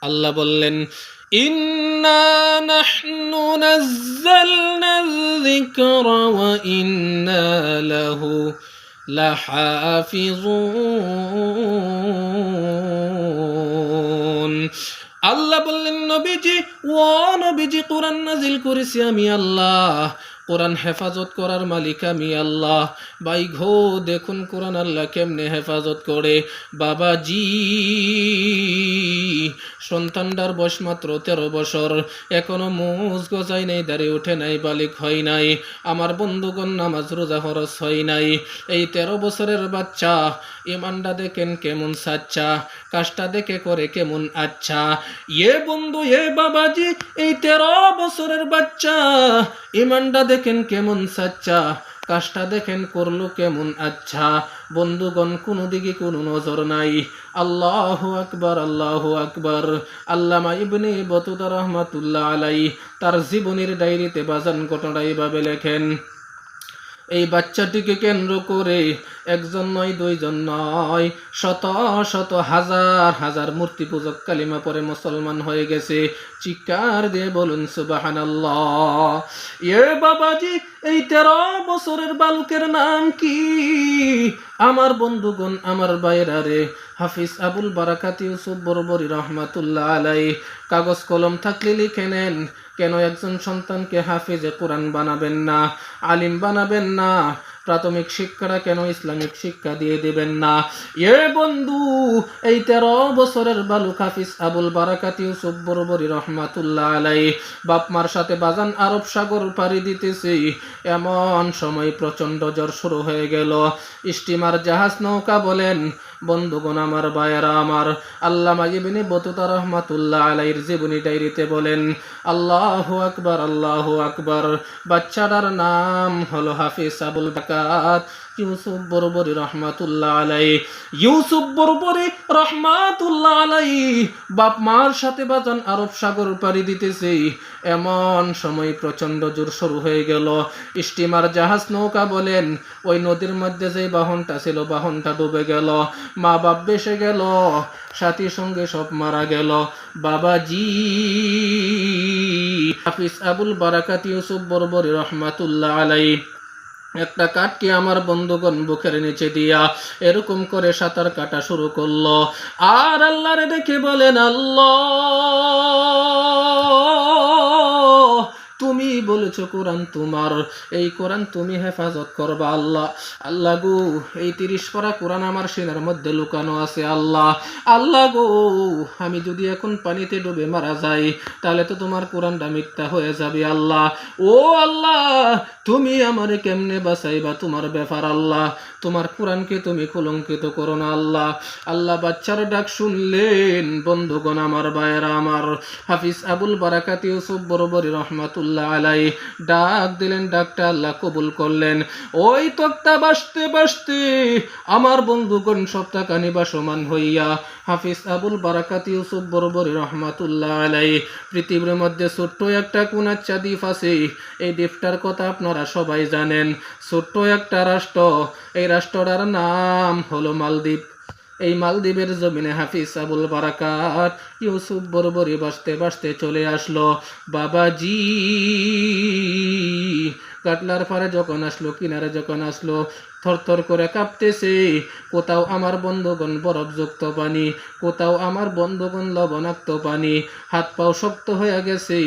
আল্লাহ বললেন, ইন্না নাহনু নাযালনা যিকরা ওয়া ইন্না লাহু লাহাফিজুন। আল্লাহ বললেন, নবীজি, ও নবীজি, কোরআন নাজিল করেছি আমি আল্লাহ, কোরআন হেফাজত করার মালিক আমি আল্লাহ। ভাই ঘো, দেখুন কোরআন আল্লাহ কেমনে হেফাজত করে। বাবাজি, সন্তানটার বয়স মাত্র 13 বছর, এখনো মুজ গজাই নাই, দাঁড়িয়ে ওঠে নাই, বালিক হয় নাই। আমার বন্ধুগণ, নামাজ রোজা ফরজ হয় নাই। এই 13 বছরের বাচ্চা, ইমানটা দেখেন কেমন সাচ্চা, কাজটা দেখে করে কেমন আচ্ছা। বন্ধু, বাবাজি, এই 13 বছরের বাচ্চা, ইমানটা দেখেন কেমন সাচ্চা, কাজটা দেখেন করলো কেমন আচ্ছা। বন্ধুগণ, কোনো দিকে কোনো নজর নাই। আল্লাহু আকবার, আল্লাহু আকবার। আল্লামা ইবনে বতুতা রহমাতুল্লাহ আলাইহি তার জীবনের ডায়েরিতে বাজান ঘটনা এইভাবে লেখেন, এই বাচ্চাটিকে কেন্দ্র করে একজন নয়, দুইজন নয়, শত শত হাজার হাজার মূর্তি পূজক কালিমা পরে মুসলমান হয়ে গেছে। চিৎকার দিয়ে বলুন সুবহানাল্লাহ। বাবাজি, এই 13 বছরের বালকের নাম কি? আমার বন্ধুগণ, আমার বাইরা রে, হাফিজ আবুল বারাকাত ইউসুফ বরবরী রহমাতুল্লাহ আলাইহি। কাগজ কলম থাকলে লিখে নেন, কেন একজন সন্তানকে হাফিজে কোরআন বানাবেন না, আলিম বানাবেন না? প্রাথমিক শিক্ষাটা কেন ইসলামিক শিক্ষা দিয়ে দিবেন না? বন্ধু, এই 13 বছরের বালক হাফিজ আবুল বারাকাত ইউসুফ বরবরী রহমাতুল্লাহ আলাইহি বাপ মার সাথে বাজান আরব সাগর পাড়ি দিতেছি। এমন সময় প্রচন্ড জ্বর শুরু হয়ে গেল। স্টিমার, জাহাজ, নৌকা বলেন, বন্ধুগণ আমার ভাইয়েরা আমার, আল্লামা ইবনে বতুতা রহমাতুল্লাহ আলাইহির জীবনী ডায়েরিতে বলেন, আল্লাহু আকবার, আল্লাহু আকবার। বাচ্চাটার নাম হলো হাফিজ আবুল বারাকাত ইউসুফ বরবরী রহমাতুল্লাহ আলাইহি। ইউসুফ বরবরী রহমাতুল্লাহ আলাইহি বাপ মার সাথে বাজান আরব সাগর পাড়ি দিতেছে। এমন সময় প্রচন্ড জোর শুরু হয়ে গেল। স্টিমার, জাহাজ, নৌকা বলেন, ওই নদীর মধ্যে যে বাহনটা ছিল, বাহনটা ডুবে গেল। মা বাপ বেসে গেল, সাথী সঙ্গে সব মারা গেল। বাবাজি, হাফিজ আবুল বারাকাত ইউসুফ বরবরী রহমাতুল্লাহ আলাইহি একটা কাঠকে আমার বন্ধুগণ বুকের নিচে দিয়া এরকম করে সাঁতার কাটা শুরু করলো। আর আল্লাহরে দেখে বলেন, আল্লাহ, তুমি বলেছো কোরআন তোমার, এই কোরআন তুমি হেফাজত করবা। আল্লাহ, আল্লাহ গো, এই 30 পারা কোরআন আমার সিনার মধ্যে লুকানো আছে। আল্লাহ, আল্লাহ গো, আমি যদি এখন পানিতে ডুবে মারা যাই, তাহলে তো তোমার কোরআনটা মিথ্যা হয়ে যাবে। আল্লাহ, ও আল্লাহ, তুমি আমারে কেমনে বাঁচাইবা? তোমার ব্যাপার আল্লাহ, তোমার কোরআনকে তুমি কলঙ্কিত করো না আল্লাহ। আল্লাহ বাচ্চার ডাক শুনলেন। বন্ধুগণ আমার, ভাইয়েরা আমার, হাফিজ আবুল বারাকাত ইউসুফ বরবরী রহমাতুল্লাহ আলাইহি ডাক দিলেন, ডাকটা আল্লাহ কবুল করলেন। ওই তক্তা বাসতে বাসতে আমার বন্ধুগণ সপ্তাহখানি বাসমান হইয়া হাফিজ আবুল বারাকাত ইউসুফ বরবরী রহমাতুল্লাহ আলাইহি পৃথিবীর মধ্যে ছোট্ট একটা কুনাচ্চা দ্বীপ আছে। এই দ্বীপটার কথা আপনারা সবাই জানেন। ছোট্ট একটা রাষ্ট্র, এই রাষ্ট্রটার নাম হলো মালদ্বীপ। এই মালদ্বীপের জমিনে হাফিজ আবুল বারাকাত ইউসুফ বরবরী বাসতে বাসতে চলে আসলো। বাবাজি, কাটলার পারে যখন আসলো, কিনারে যখন আসলো, থরথর করে কাঁপতেছে। কোথাও আমার বন্ধুগণ বরফযুক্ত পানি, কোথাও আমার বন্ধুগণ লবণাক্ত পানি, হাত পাও শক্ত হয়ে গেছে।